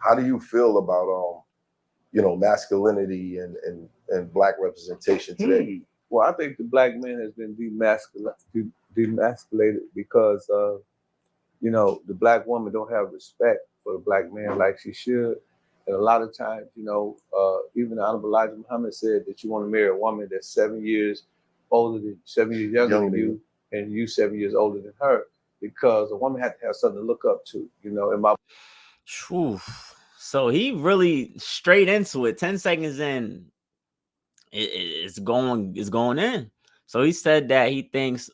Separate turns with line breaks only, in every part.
how do you feel about masculinity and black representation today?
Well, I think the black man has been demasculated because the black woman don't have respect for the black man like she should. And a lot of times, even the Honorable Elijah Muhammad said that you want to marry a woman that's 7 years older than 7 years younger than you, and you 7 years older than her, because a woman has to have something to look up to. In my
So he really straight into it. 10 seconds in, it's going in. So he said that he thinks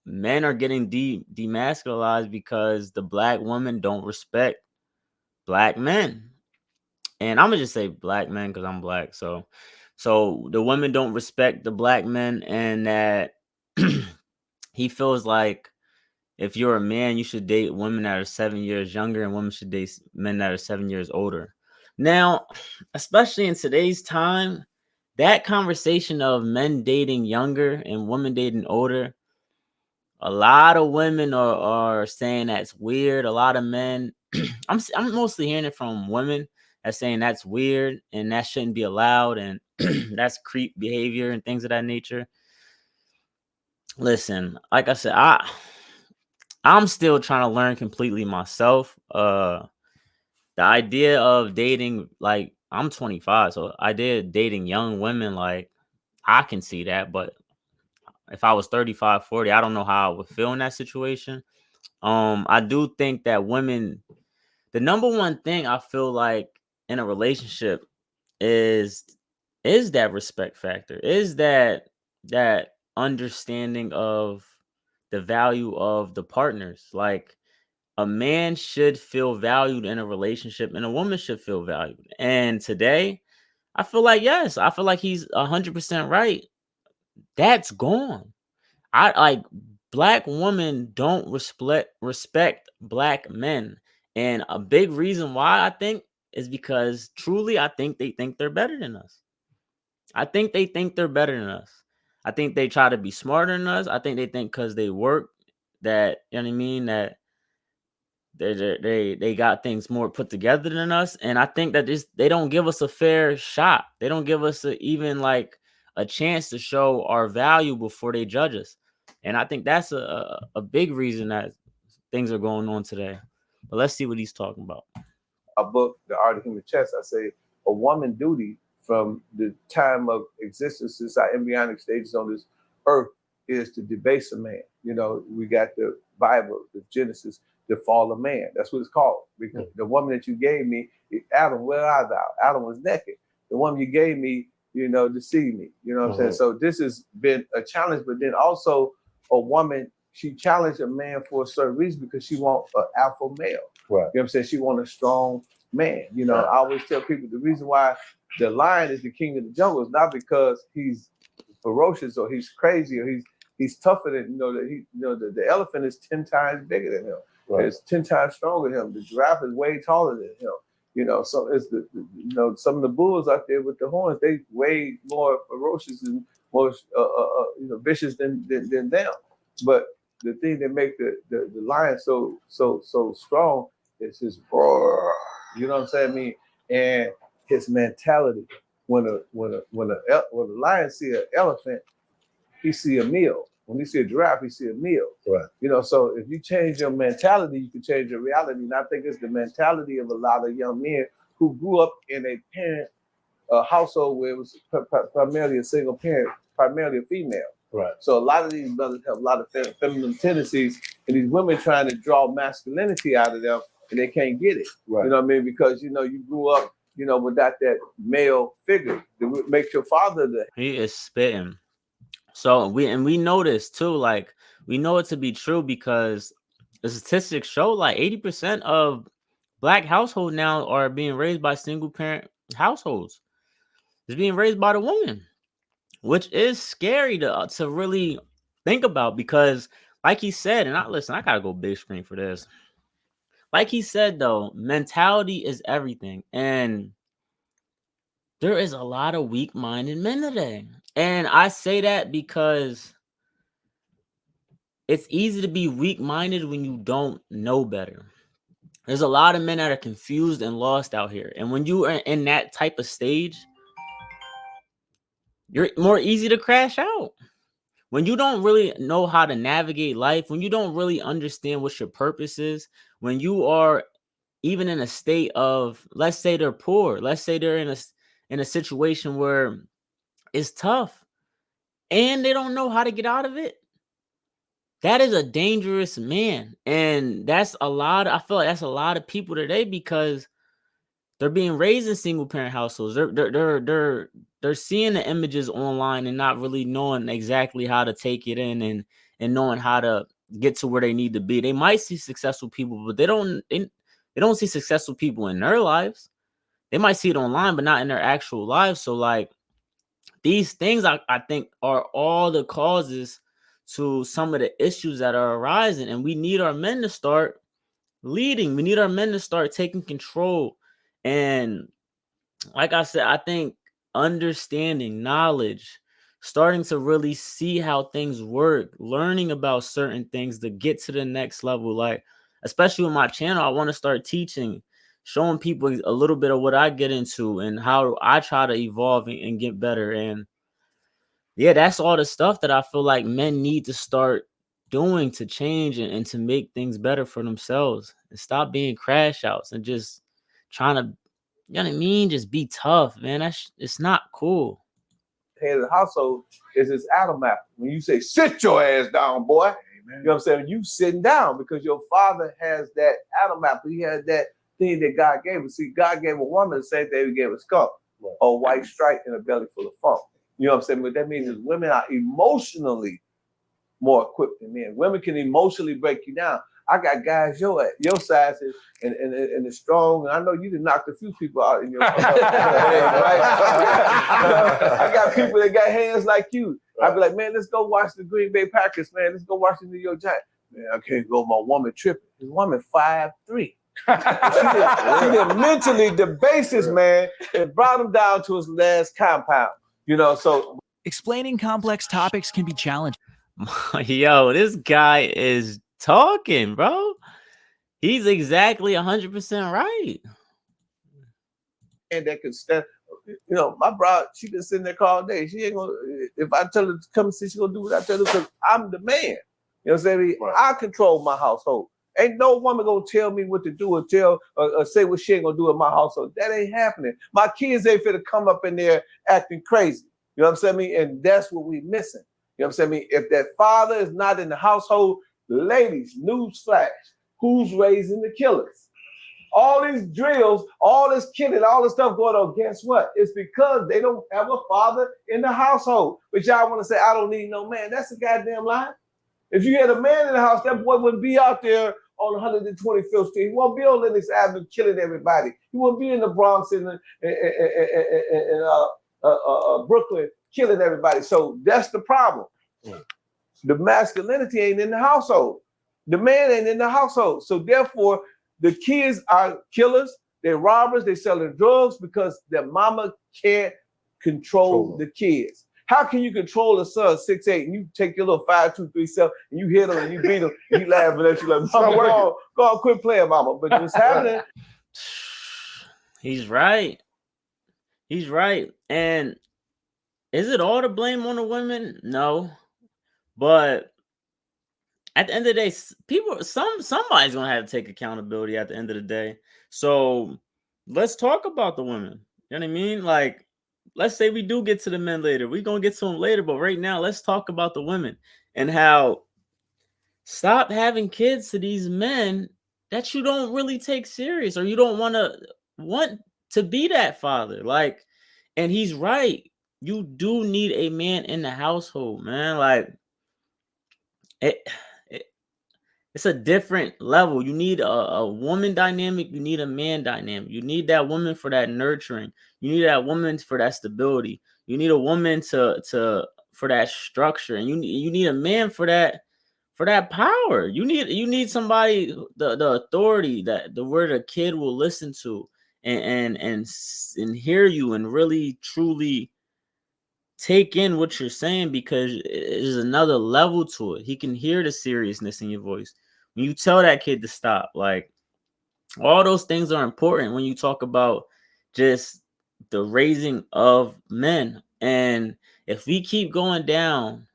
men are getting demasculized because the black women don't respect black men. And I'm gonna just say black men because I'm black. So the women don't respect the black men, and that he feels like if you're a man, you should date women that are 7 years younger, and women should date men that are 7 years older. Now, especially in today's time, that conversation of men dating younger and women dating older, a lot of women are saying that's weird. A lot of men, I'm mostly hearing it from women that's saying that's weird and that shouldn't be allowed, and that's creep behavior and things of that nature. Listen, like I said, I'm still trying to learn completely myself. The idea of dating, like, I'm 25, so idea of dating young women, like, I can see that, but if I was 35, 40, I don't know how I would feel in that situation. I do think that women, the number one thing I feel like in a relationship is that respect factor, is that understanding of the value of the partners. Like, a man should feel valued in a relationship, and a woman should feel valued. And today, I feel like, yes, I feel like he's 100% right. That's gone. I like, black women don't respect black men. And a big reason why, I think, is because truly I think they think they're better than us. I think they think they're better than us. I think they try to be smarter than us. I think they think because they work that, you know what I mean, that they got things more put together than us. And I think that they don't give us a fair shot. They don't give us even like a chance to show our value before they judge us. And I think that's a big reason that things are going on today. But let's see what he's talking about.
book, The Art of Human Chess, I say a woman duty from the time of existence since our embryonic stages on this earth is to debase a man. We got the Bible, the Genesis, the fall of man. That's what it's called. Because the woman that you gave me, Adam, where art thou? Adam was naked. The woman you gave me, deceived me. You know what I'm saying? So this has been a challenge, but then also a woman, she challenged a man for a certain reason because she wants an alpha male. Right. You know what I'm saying? She wants a strong man. I always tell people the reason why the lion is the king of the jungle is not because he's ferocious or he's crazy or he's tougher than the elephant is 10 times bigger than him. Right. It's 10 times stronger than him. The giraffe is way taller than him. So it's some of the bulls out there with the horns, they way more ferocious and more vicious than them. But the thing that make the lion so strong is his roar. You know what I'm saying? I mean, and his mentality. When a lion see an elephant, he see a meal. When he see a giraffe, he see a meal. Right. So if you change your mentality, you can change your reality. And I think it's the mentality of a lot of young men who grew up in a parent household where it was primarily a single parent, primarily a female. Right. So a lot of these brothers have a lot of feminine tendencies, and these women trying to draw masculinity out of them, and they can't get it. Right. You know what I mean? Because you grew up, without that male figure that makes your father the.
He is spitting. So we know this too. Like, we know it to be true because the statistics show like 80% of black households now are being raised by single parent households. It's being raised by the woman, which is scary to really think about because, like he said, and I gotta go big screen for this. Like he said, though, mentality is everything. And there is a lot of weak-minded men today. And I say that because it's easy to be weak-minded when you don't know better. There's a lot of men that are confused and lost out here. And when you are in that type of stage, you're more easy to crash out. When you don't really know how to navigate life, when you don't really understand what your purpose is, when you are even in a state of, let's say they're poor, let's say they're in a situation where it's tough and they don't know how to get out of it, that is a dangerous man. And that's a lot. I feel like that's a lot of people today because they're being raised in single parent households. They're seeing the images online and not really knowing exactly how to take it in and knowing how to get to where they need to be. They might see successful people, but they don't see successful people in their lives. They might see it online, but not in their actual lives. So like these things I think are all the causes to some of the issues that are arising. And we need our men to start leading. We need our men to start taking control. And like I said, I think understanding, knowledge, starting to really see how things work, learning about certain things to get to the next level. Like, especially with my channel, I want to start teaching, showing people a little bit of what I get into and how I try to evolve and get better. And yeah, that's all the stuff that I feel like men need to start doing to change and to make things better for themselves and stop being crash outs and just trying to, you know what I mean? Just be tough, man. It's not cool.
Head of the household is his Adam apple. When you say, sit your ass down, boy,
Amen.
you know what I'm saying? You sitting down because your father has that Adam apple. He has that thing that God gave us. See, God gave a woman the same thing he gave a skunk, a white stripe and a belly full of funk. You know what I'm saying? But that means is women are emotionally more equipped than men. Women can emotionally break you down. I got guys your size and it's strong. And I know you done knocked a few people out in your right? I got people that got hands like you. I'd be like, man, let's go watch the Green Bay Packers, man. Let's go watch the New York Giants. Man, I can't go. My woman tripping. This woman 5'3". She did mentally debase this man and brought him down to his last compound. You know, so
explaining complex topics can be challenging.
Yo, this guy is talking, bro. He's exactly 100% right.
And that can stand. You know, my bride, she been sitting there all day. She ain't gonna. If I tell her to come and see, she gonna do what I tell her because I'm the man. You know what I'm saying? Right. I control my household. Ain't no woman gonna tell me what to do or tell or say what she ain't gonna do in my household. That ain't happening. My kids ain't finna come up in there acting crazy. You know what I'm saying? And that's what we missing. You know what I'm saying? If that father is not in the household, ladies, newsflash, who's raising the killers? All these drills, all this killing, all this stuff going on, guess what? It's because they don't have a father in the household. But y'all want to say, I don't need no man. That's a goddamn lie. If you had a man in the house, that boy wouldn't be out there on 125th Street. He won't be on Lennox Avenue killing everybody. He won't be in the Bronx and Brooklyn killing everybody. So that's the problem. The masculinity ain't in the household. The man ain't in the household. So therefore, the kids are killers. They're robbers. They're selling drugs because their mama can't control the kids. How can you control a son 6'8" and you take your little 5, 2, 3, 7 and you hit him and you beat him and you laughing at you like, mama, go on, quit playing, mama. But what's happening?
He's right. He's right. And is it all to blame on the women? No. But at the end of the day, somebody's gonna have to take accountability at the end of the day. So let's talk about the women. You know what I mean? Like, let's say we do get to the men later. We're gonna get to them later, but right now, let's talk about the women and how stop having kids to these men that you don't really take serious or you don't want to be that father. Like, and he's right. You do need a man in the household, man. Like, it's a different level. You need a woman dynamic. You need a man dynamic. You need that woman for that nurturing. You need that woman for that stability. You need a woman for that structure, and you need a man for that power. You need somebody, the authority that where the kid will listen to and hear you and really truly take in what you're saying, because there's another level to it. He can hear the seriousness in your voice when you tell that kid to stop. Like, All those things are important when you talk about just the raising of men. And if we keep going down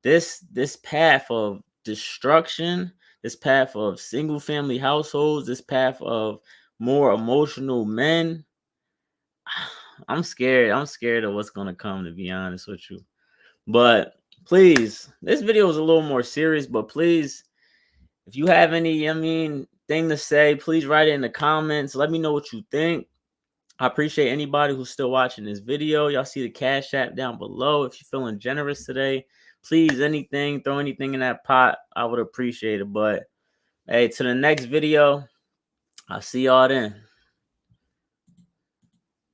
this path of destruction, this path of single family households, this path of more emotional men, I'm scared. I'm scared of what's gonna come, to be honest with you. But please, this video is a little more serious, but please, if you have any, thing to say, please write it in the comments. Let me know what you think. I appreciate anybody who's still watching this video. Y'all see the Cash App down below. If you're feeling generous today, please, throw anything in that pot. I would appreciate it. But hey, to the next video, I'll see y'all then.